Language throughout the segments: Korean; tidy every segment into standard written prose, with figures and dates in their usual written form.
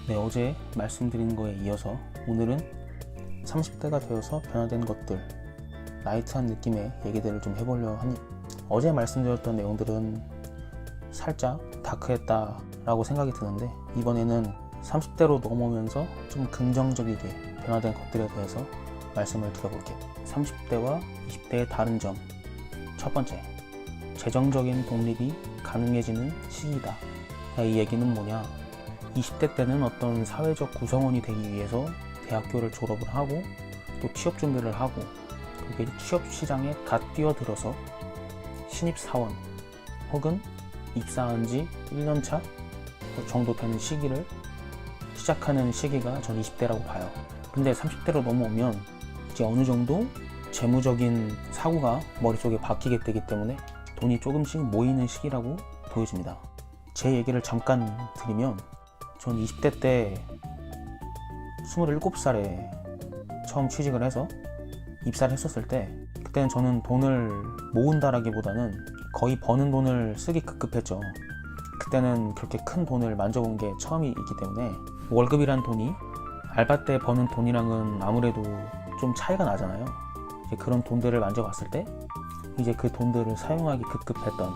네, 어제 말씀드린 거에 이어서 오늘은 30대가 되어서 변화된 것들, 라이트한 느낌의 얘기들을 좀 해보려고 합니다. 어제 말씀드렸던 내용들은 살짝 다크했다 라고 생각이 드는데, 이번에는 30대로 넘어오면서 좀 긍정적이게 변화된 것들에 대해서 말씀을 드려볼게요. 30대와 20대의 다른 점. 첫 번째, 재정적인 독립이 가능해지는 시기다. 이 얘기는 뭐냐, 20대 때는 어떤 사회적 구성원이 되기 위해서 대학교를 졸업을 하고 또 취업 준비를 하고, 그게 취업 시장에 갓 뛰어들어서 신입사원 혹은 입사한 지 1년차 정도 되는 시기를 시작하는 시기가 전 20대라고 봐요. 근데 30대로 넘어오면 이제 어느 정도 재무적인 사고가 머릿속에 박히게 되기 때문에 돈이 조금씩 모이는 시기라고 보여집니다. 제 얘기를 잠깐 드리면, 전 20대 때 27살에 처음 취직을 해서 입사를 했었을 때, 그때는 저는 돈을 모은다라기보다는 거의 버는 돈을 쓰기 급급했죠. 그때는 그렇게 큰 돈을 만져본 게 처음이기 때문에 월급이란 돈이 알바 때 버는 돈이랑은 아무래도 좀 차이가 나잖아요. 이제 그런 돈들을 만져봤을 때 이제 그 돈들을 사용하기 급급했던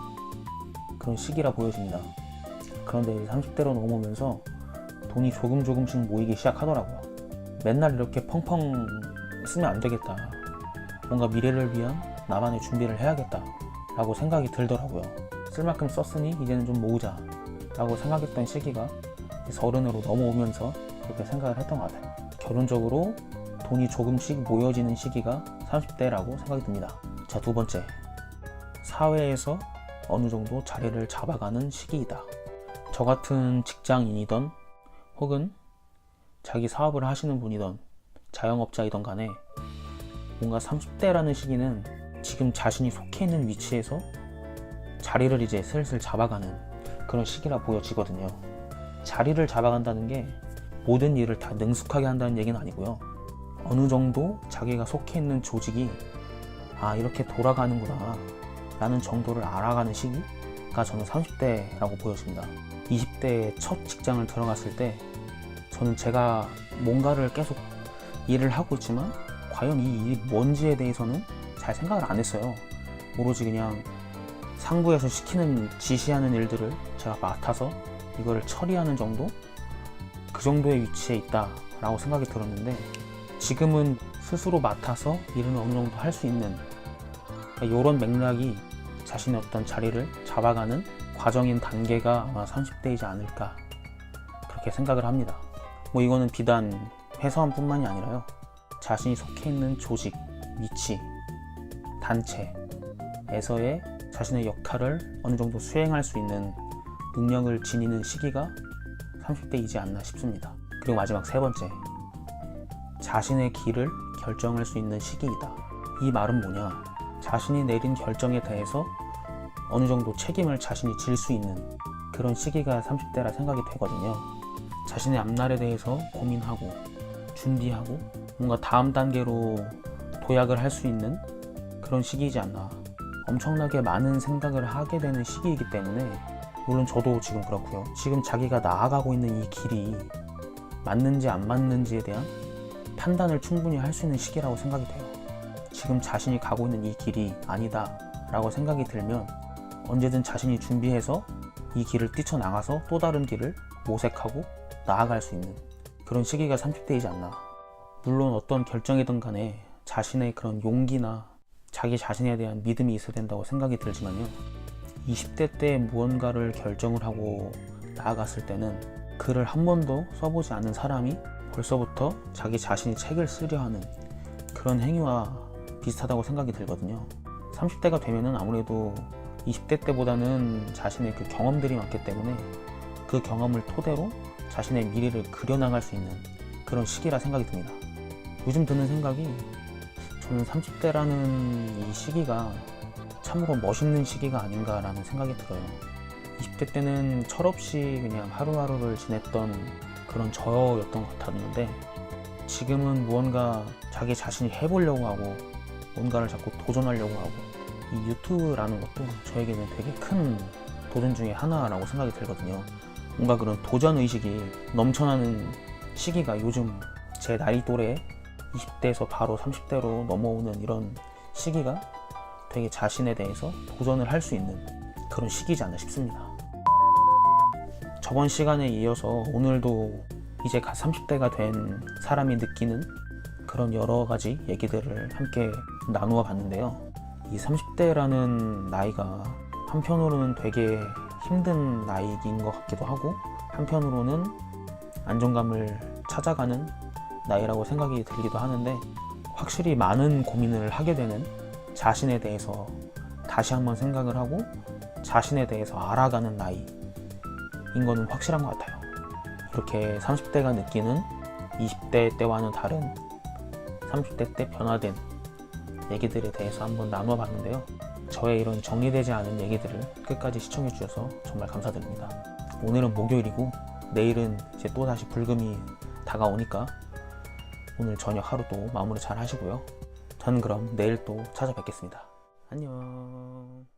그런 시기라 보여집니다. 그런데 30대로 넘어오면서 돈이 조금씩 모이기 시작하더라고요. 맨날 이렇게 펑펑 쓰면 안 되겠다, 뭔가 미래를 위한 나만의 준비를 해야겠다 라고 생각이 들더라고요. 쓸 만큼 썼으니 이제는 좀 모으자 라고 생각했던 시기가 30으로 넘어오면서 그렇게 생각을 했던 것 같아요. 결론적으로 돈이 조금씩 모여지는 시기가 30대라고 생각이 듭니다. 자, 두 번째, 사회에서 어느 정도 자리를 잡아가는 시기이다. 저 같은 직장인이던 혹은 자기 사업을 하시는 분이던 자영업자이던 간에 뭔가 30대라는 시기는 지금 자신이 속해 있는 위치에서 자리를 이제 슬슬 잡아가는 그런 시기라 보여지거든요. 자리를 잡아간다는 게 모든 일을 다 능숙하게 한다는 얘기는 아니고요. 어느 정도 자기가 속해 있는 조직이 이렇게 돌아가는구나 라는 정도를 알아가는 시기가 저는 30대라고 보여집니다. 20대의 첫 직장을 들어갔을 때 저는 제가 뭔가를 계속 일을 하고 있지만 과연 이 일이 뭔지에 대해서는 잘 생각을 안 했어요. 오로지 그냥 상부에서 시키는, 지시하는 일들을 제가 맡아서 이거를 처리하는 정도? 그 정도의 위치에 있다 라고 생각이 들었는데, 지금은 스스로 맡아서 일을 어느 정도 할 수 있는, 이런 맥락이 자신의 어떤 자리를 잡아가는 과정인 단계가 아마 30대이지 않을까, 그렇게 생각을 합니다. 이거는 비단 회사원뿐만이 아니라요, 자신이 속해 있는 조직, 위치, 단체에서의 자신의 역할을 어느 정도 수행할 수 있는 능력을 지니는 시기가 30대이지 않나 싶습니다. 그리고 마지막 세 번째, 자신의 길을 결정할 수 있는 시기이다. 이 말은 뭐냐, 자신이 내린 결정에 대해서 어느 정도 책임을 자신이 질 수 있는 그런 시기가 30대라 생각이 되거든요. 자신의 앞날에 대해서 고민하고 준비하고 뭔가 다음 단계로 도약을 할 수 있는 그런 시기이지 않나. 엄청나게 많은 생각을 하게 되는 시기이기 때문에, 물론 저도 지금 그렇고요, 지금 자기가 나아가고 있는 이 길이 맞는지 안 맞는지에 대한 판단을 충분히 할 수 있는 시기라고 생각이 돼요. 지금 자신이 가고 있는 이 길이 아니다 라고 생각이 들면 언제든 자신이 준비해서 이 길을 뛰쳐나가서 또 다른 길을 모색하고 나아갈 수 있는 그런 시기가 30대이지 않나. 물론 어떤 결정이든 간에 자신의 그런 용기나 자기 자신에 대한 믿음이 있어야 된다고 생각이 들지만요, 20대 때 무언가를 결정을 하고 나아갔을 때는 글을 한 번도 써보지 않은 사람이 벌써부터 자기 자신이 책을 쓰려 하는 그런 행위와 비슷하다고 생각이 들거든요. 30대가 되면은 아무래도 20대 때보다는 자신의 그 경험들이 많기 때문에 그 경험을 토대로 자신의 미래를 그려나갈 수 있는 그런 시기라 생각이 듭니다. 요즘 드는 생각이, 저는 30대라는 이 시기가 참으로 멋있는 시기가 아닌가라는 생각이 들어요. 20대 때는 철없이 그냥 하루하루를 지냈던 그런 저였던 것 같았는데, 지금은 무언가 자기 자신이 해보려고 하고 뭔가를 자꾸 도전하려고 하고, 이 유튜브라는 것도 저에게는 되게 큰 도전 중에 하나라고 생각이 들거든요. 뭔가 그런 도전 의식이 넘쳐나는 시기가 요즘 제 나이 또래 20대에서 바로 30대로 넘어오는 이런 시기가 되게 자신에 대해서 도전을 할 수 있는 그런 시기지 않나 싶습니다. 저번 시간에 이어서 오늘도 이제 30대가 된 사람이 느끼는 그런 여러 가지 얘기들을 함께 나누어 봤는데요. 이 30대라는 나이가 한편으로는 되게 힘든 나이인 것 같기도 하고, 한편으로는 안정감을 찾아가는 나이라고 생각이 들기도 하는데, 확실히 많은 고민을 하게 되는, 자신에 대해서 다시 한번 생각을 하고 자신에 대해서 알아가는 나이인 거는 확실한 것 같아요. 이렇게 30대가 느끼는 20대 때와는 다른 30대 때 변화된 얘기들에 대해서 한번 나눠 봤는데요. 저의 이런 정리되지 않은 얘기들을 끝까지 시청해 주셔서 정말 감사드립니다. 오늘은 목요일이고 내일은 이제 또다시 불금이 다가오니까 오늘 저녁 하루도 마무리 잘 하시고요. 저는 그럼 내일 또 찾아뵙겠습니다. 안녕.